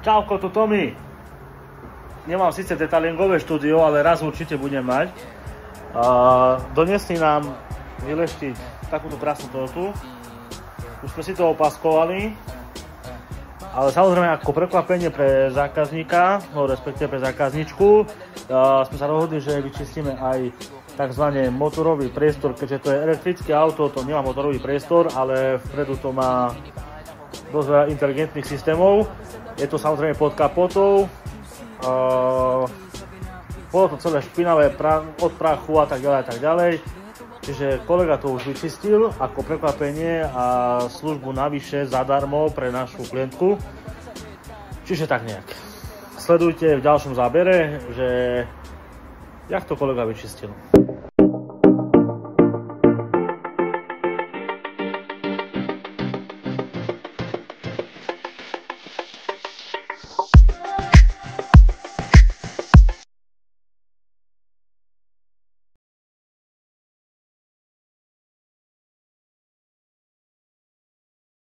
Čauko, tu Tomi. Nemám síce detailingové štúdio, ale raz určite budem mať. Donesli nám vyleštiť takúto krásnu tortu. Už sme si to opaskovali. Ale samozrejme ako prekvapenie pre zákazníka, no respektíve pre zákazničku, sme sa rozhodli, že vyčistíme aj tzv. Motorový priestor, keďže to je elektrické auto, to nemá motorový priestor, ale vpredu to má dosť veľa inteligentných systémov. Je to samozrejme pod kapotou. Bolo to celé špinavé od prachu a tak ďalej. Čiže kolega to už vyčistil ako prekvapenie a službu navyše zadarmo pre našu klientku. Čiže tak nejak. Sledujte v ďalšom zábere, že jak to kolega vyčistil.